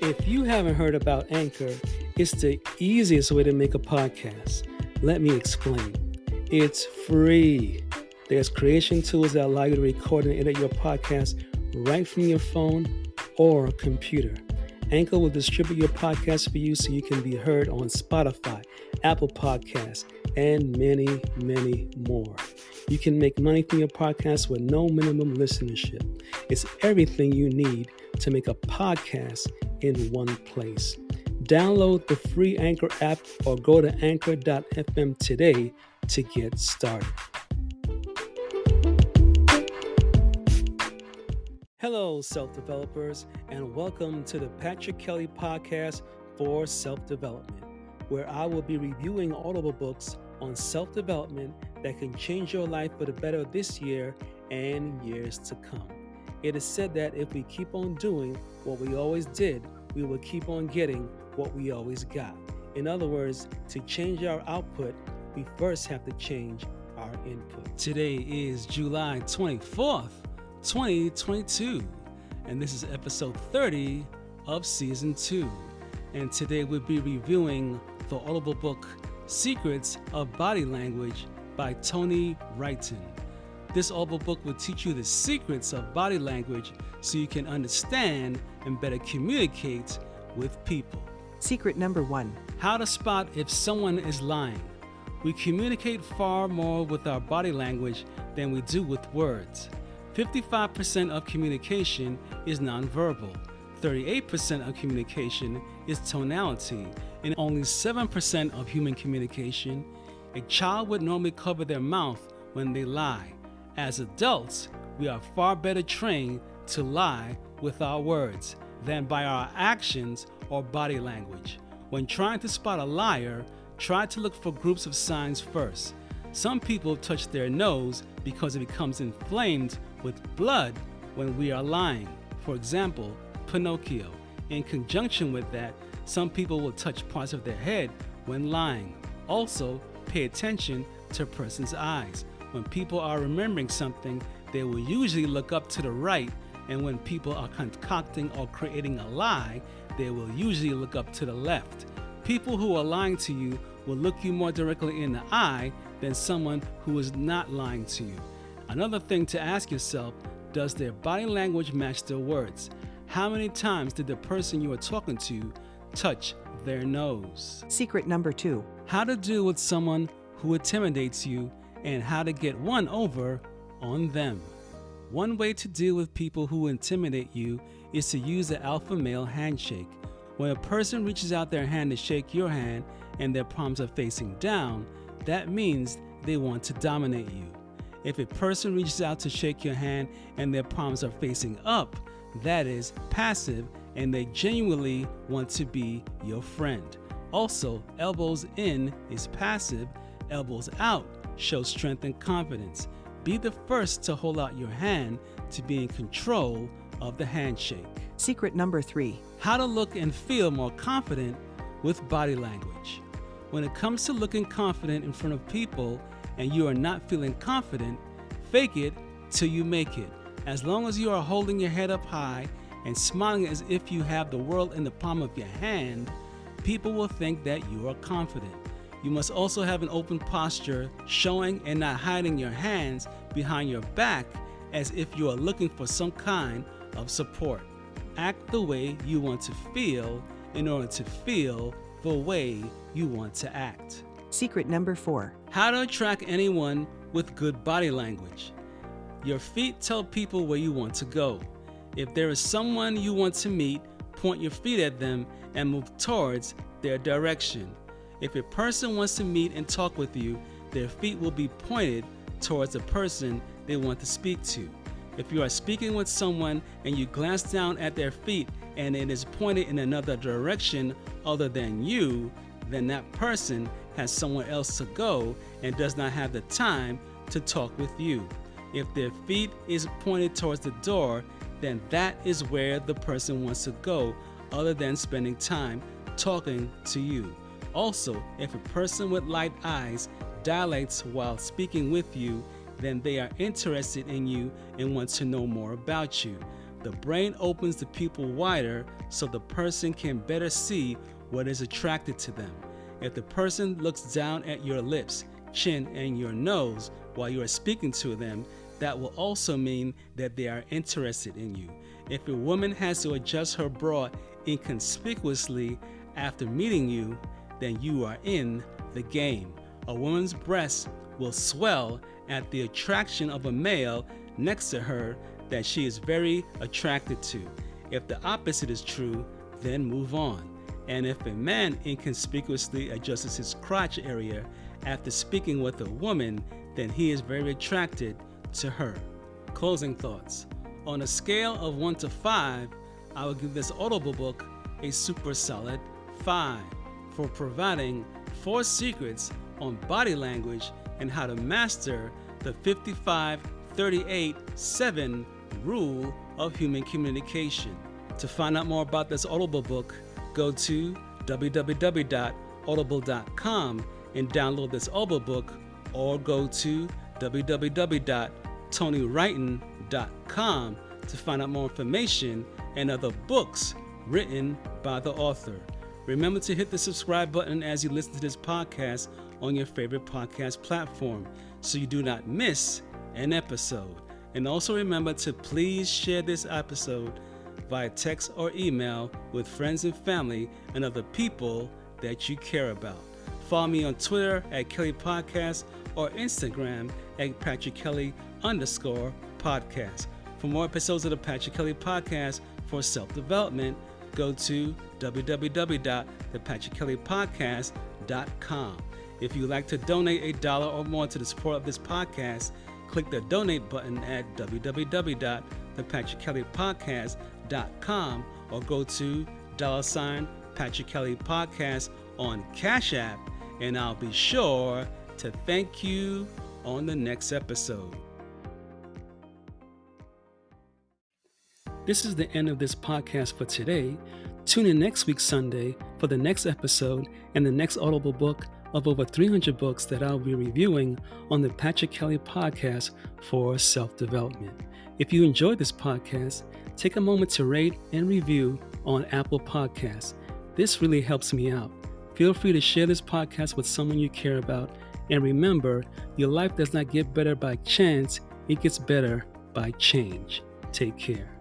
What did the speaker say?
If you haven't heard about Anchor, it's the easiest way to make a podcast. Let me explain. It's free. There's creation tools that allow you to record and edit your podcast right from your phone or computer. Anchor will distribute your podcast for you so you can be heard on Spotify, Apple Podcasts, and many, many more. You can make money from your podcast with no minimum listenership. It's everything you need to make a podcast in one place. Download the free Anchor app or go to anchor.fm today to get started. Hello, self-developers, and welcome to the Patrick Kelly Podcast for Self-Development, where I will be reviewing audible books on self-development that can change your life for the better this year and years to come. It is said that if we keep on doing what we always did, we will keep on getting what we always got. In other words, to change our output, we first have to change our input. Today is July 24th, 2022, and this is episode 30 of season 2. And today we'll be reviewing the audible book Secrets of Body Language by Tony Wrighton. This audible book will teach you the secrets of body language so you can understand and better communicate with people. Secret number 1. How to spot if someone is lying. We communicate far more with our body language than we do with words. 55% of communication is nonverbal. 38% of communication is tonality, and only 7% of human communication. A child would normally cover their mouth when they lie. As adults, we are far better trained to lie with our words than by our actions or body language. When trying to spot a liar, try to look for groups of signs first. Some people touch their nose because it becomes inflamed with blood when we are lying. For example, Pinocchio. In conjunction with that, some people will touch parts of their head when lying. Also, pay attention to a person's eyes. When people are remembering something, they will usually look up to the right, and when people are concocting or creating a lie, they will usually look up to the left. People who are lying to you will look you more directly in the eye than someone who is not lying to you. Another thing to ask yourself, does their body language match their words? How many times did the person you are talking to touch their nose? Secret number 2. How to deal with someone who intimidates you and how to get one over on them. One way to deal with people who intimidate you is to use the alpha male handshake. When a person reaches out their hand to shake your hand and their palms are facing down, that means they want to dominate you. If a person reaches out to shake your hand and their palms are facing up, that is passive and they genuinely want to be your friend. Also, elbows in is passive, elbows out shows strength and confidence. Be the first to hold out your hand to be in control of the handshake. Secret number 3. How to look and feel more confident with body language. When it comes to looking confident in front of people and you are not feeling confident, fake it till you make it. As long as you are holding your head up high and smiling as if you have the world in the palm of your hand, people will think that you are confident. You must also have an open posture, showing and not hiding your hands behind your back as if you are looking for some kind of support. Act the way you want to feel in order to feel the way you want to act. Secret number 4. How to attract anyone with good body language. Your feet tell people where you want to go. If there is someone you want to meet, point your feet at them and move towards their direction. If a person wants to meet and talk with you, their feet will be pointed towards the person they want to speak to. If you are speaking with someone and you glance down at their feet and it is pointed in another direction other than you, then that person has somewhere else to go and does not have the time to talk with you. If their feet is pointed towards the door, then that is where the person wants to go, other than spending time talking to you. Also, if a person with light eyes dilates while speaking with you, then they are interested in you and want to know more about you. The brain opens the pupil wider so the person can better see what is attracted to them. If the person looks down at your lips, chin, and your nose while you are speaking to them, that will also mean that they are interested in you. If a woman has to adjust her bra inconspicuously after meeting you, then you are in the game. A woman's breasts will swell at the attraction of a male next to her that she is very attracted to. If the opposite is true, then move on. And if a man inconspicuously adjusts his crotch area after speaking with a woman, then he is very attracted to her. Closing thoughts. On a scale of 1 to 5, I will give this audible book a super solid 5 for providing 4 secrets on body language and how to master the 55-38-7 rule of human communication. To find out more about this audible book, go to www.audible.com and download this audible book, or go to www.tonywrighton.com to find out more information and other books written by the author. Remember to hit the subscribe button as you listen to this podcast on your favorite podcast platform so you do not miss an episode. And also remember to please share this episode via text or email with friends and family and other people that you care about. Follow me on Twitter at Kelly Podcast or Instagram at PatrickKelly_podcast. For more episodes of the Patrick Kelly Podcast for self-development, go to www.thepatrickkellypodcast.com. If you'd like to donate $1 or more to the support of this podcast, click the donate button at www.thepatrickkellypodcast.com or go to $Patrick Kelly Podcast on Cash App, and I'll be sure to thank you on the next episode. This is the end of this podcast for today. Tune in next week Sunday for the next episode and the next audible book of over 300 books that I'll be reviewing on the Patrick Kelly Podcast for self-development. If you enjoyed this podcast, take a moment to rate and review on Apple Podcasts. This really helps me out. Feel free to share this podcast with someone you care about. And remember, your life does not get better by chance, it gets better by change. Take care.